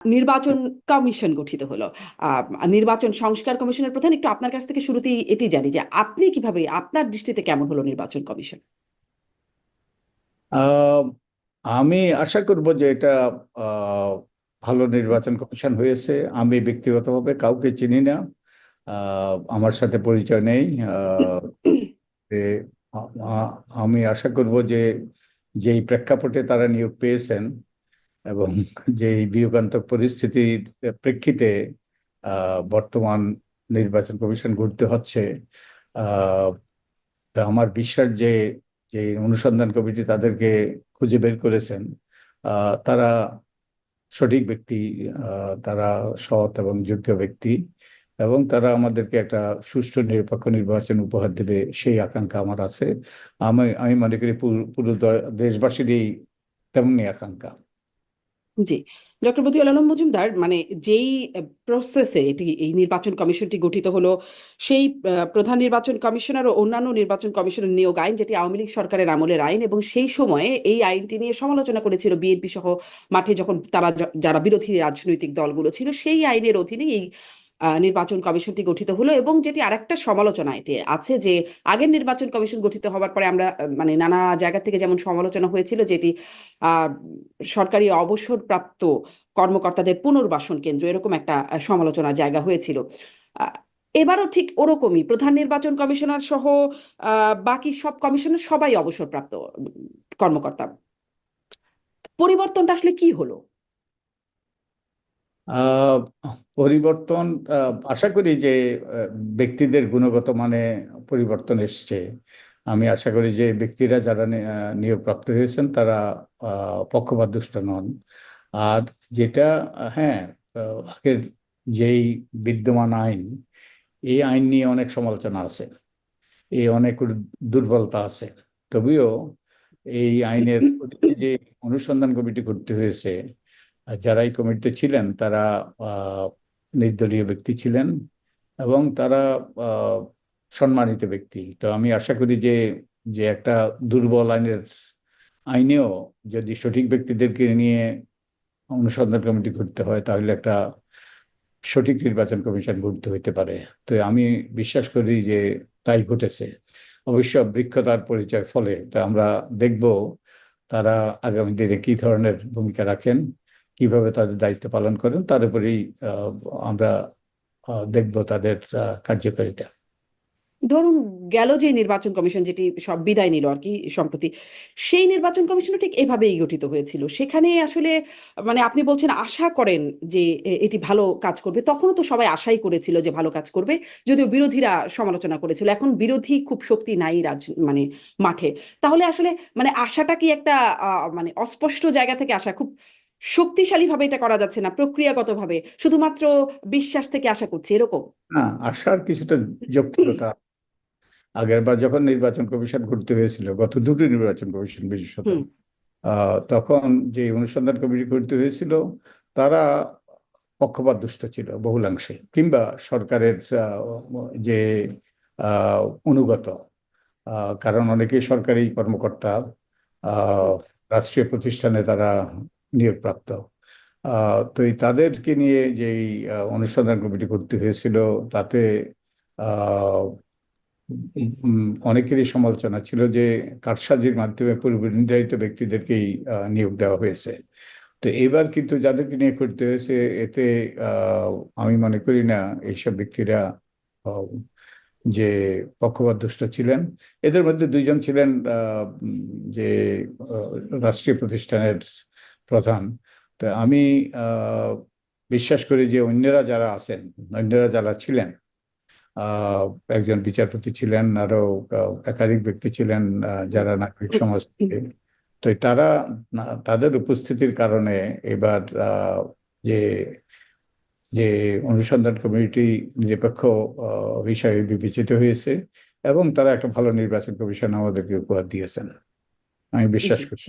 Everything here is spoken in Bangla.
নির্বাচন কমিশন গঠিত হলো। আহ, নির্বাচন সংস্কার কমিশনের প্রধান, একটু আপনার কাছ থেকে শুরুতেই এটি জানি যে আপনি কিভাবে, আপনার দৃষ্টিতে কেমন হলো নির্বাচন কমিশন? আহ, আমি আশা করব যে এটা আহ, ভালো নির্বাচন কমিশন হয়েছে। আমি ব্যক্তিগতভাবে কাউকে চিনি না, আমার সাথে পরিচয় নেই। এ, আমি আশা করব যে যেই প্রেক্ষাপটে তারা নিয়োগ পেয়েছেন এবং যেই বিয়োগান্তক পরিস্থিতির প্রেক্ষিতে বর্তমান নির্বাচন কমিশন গড়তে হচ্ছে, আহ, তা আমার বিশ্বাস যে যে অনুসন্ধান কমিটি তাদেরকে খুঁজে বের করেছেন, তারা সঠিক ব্যক্তি, তারা সৎ এবং যোগ্য ব্যক্তি, এবং তারা আমাদেরকে একটা সুষ্ঠু নিরপেক্ষ নির্বাচন উপহার দেবে সেই আকাঙ্ক্ষা আমার আছে। আমি আমি মনে করি পুরো দেশবাসীরই তেমনি আকাঙ্ক্ষা। জি, ডক্টর মতিউল আলম মজুমদার, মানে যেই প্রসেসে এটি, এই নির্বাচন কমিশনটি গঠিত হলো, সেই প্রধান নির্বাচন কমিশনার ও অন্যান্য নির্বাচন কমিশনের নিয়োগ আইন, যেটি আওয়ামী লীগ সরকারের আমলের আইন, এবং সেই সময়ে এই আইনটি নিয়ে সমালোচনা করেছিল বিএনপি সহ মাঠে যখন তারা যারা বিরোধী রাজনৈতিক দলগুলো ছিল, সেই আইনের অধীনে এই নির্বাচন কমিশনটি গঠিত হলো। এবং যেটি আরেকটা সমালোচনা এটি আছে যে আগের নির্বাচন কমিশন গঠিত হওয়ার পরে আমরা মানে নানা জায়গা থেকে যেমন সমালোচনা হয়েছিল যেটি আহ সরকারি অবসরপ্রাপ্ত কর্মকর্তাদের পুনর্বাসন কেন্দ্র, এরকম একটা সমালোচনার জায়গা হয়েছিল। আহ, এবারও ঠিক ওরকমই প্রধান নির্বাচন কমিশনার সহ বাকি সব কমিশনার সবাই অবসরপ্রাপ্ত কর্মকর্তা। পরিবর্তনটা আসলে কি হলো? আহ, পরিবর্তন, আশা করি যে ব্যক্তিদের গুণগত মানে পরিবর্তন এসছে। আমি আশা করি যে ব্যক্তিরা যারা নিয়োগপ্রাপ্ত হয়েছেন তারা পক্ষপাতদুষ্ট নন। আর যেটা, হ্যাঁ, আগের যেই বিদ্যমান আইন, এই আইন নিয়ে অনেক সমালোচনা আছে, এই অনেক দুর্বলতা আছে। তবেও এই আইনের অধীনে যে অনুসন্ধান কমিটি করতে হয়েছে, আর যারা এই কমিটিতে ছিলেন তারা আহ, নির্দলীয় ব্যক্তি ছিলেন এবং তারা আহ, সম্মানিত ব্যক্তি। তো আমি আশা করি যে যে একটা দুর্বল আইনেও যদি সঠিক ব্যক্তিদেরকে নিয়ে অনুসন্ধান কমিটি করতে হয়, তাহলে একটা সঠিক নির্বাচন কমিশন গঠিত হইতে পারে। তো আমি বিশ্বাস করি যে তাই ঘটেছে। অবশ্য বৃক্ষ তার পরিচয় ফলে, তা আমরা দেখব তারা আগামী দিনে কি ধরনের ভূমিকা রাখেন, কিভাবে তাদের দায়িত্ব পালন করেন, তার উপরেই আমরা দেখব তাদের কার্যকারিতা। ধরুন, গেল যে নির্বাচন কমিশন যেটি সব বিদায় নিল আর কি সম্প্রতি, সেই নির্বাচন কমিশনও ঠিক এভাবেই গঠিত হয়েছিল। সেখানে আসলে মানে আপনি বলছেন আশা করেন যে এটি ভালো কাজ করবে, তখনও তো সবাই আশাই করেছিল যে ভালো কাজ করবে, যদিও বিরোধীরা সমালোচনা করেছিল। এখন বিরোধী খুব শক্তি নাই মানে মাঠে। তাহলে আসলে মানে আশাটা কি একটা মানে অস্পষ্ট জায়গা থেকে আসা, খুব শক্তিশালী ভাবে এটা করা যাচ্ছে না, প্রক্রিয়াগতভাবে শুধুমাত্র বিশ্বাস থেকে আশা করছি এরকম? না, আশার কিছুটা যৌক্তিকতা। আগের বার যখন নির্বাচন কমিশন করতে হয়েছিল, গত দুটি নির্বাচন কমিশন বিশেষত, হুম। তখন যে অনুসন্ধান কমিটি করতে হয়েছিল, তারা পক্ষপাত দুষ্ট ছিল বহুলাংশে, কিংবা সরকারের যে আহ, অনুগত, কারণ অনেকেই সরকারি কর্মকর্তা, আহ, রাষ্ট্রীয় প্রতিষ্ঠানে তারা নিয়োগপ্রাপ্ত। তো এই তাদেরকে নিয়ে যে অনুসন্ধান কমিটি করতে হয়েছিল, তাতে আহ, অনেকেরই সমালোচনা ছিল যে কারসাজির মাধ্যমে পূর্ব নির্ধারিত ব্যক্তিদেরকেই নিয়োগ দেওয়া হয়েছে। তো এবার কিন্তু যাদেরকে নিয়ে করতে হয়েছে, এতে আহ, আমি মনে করি না এইসব ব্যক্তিরা আহ, যে পক্ষপাতদুষ্ট ছিলেন। এদের মধ্যে দুইজন ছিলেন যে আহ, রাষ্ট্রীয় প্রতিষ্ঠানের প্রধান। তো আমি আহ, বিশ্বাস করি যে অন্যরা যারা আছেন, অন্যরা যারা ছিলেন, আহ, একজন বিচারপতি ছিলেন, আরো একাধিক ব্যক্তি ছিলেন যারা নাগরিক সমাজ থেকে। তো তারা তাদের উপস্থিতির কারণে এবার যে যে অনুসন্ধান কমিটি নিরপেক্ষ হিসাবে বিবেচিত হয়েছে, এবং তারা একটা ভালো নির্বাচন কমিশন আমাদেরকে উপহার দিয়েছেন, আমি বিশ্বাস জি, করি।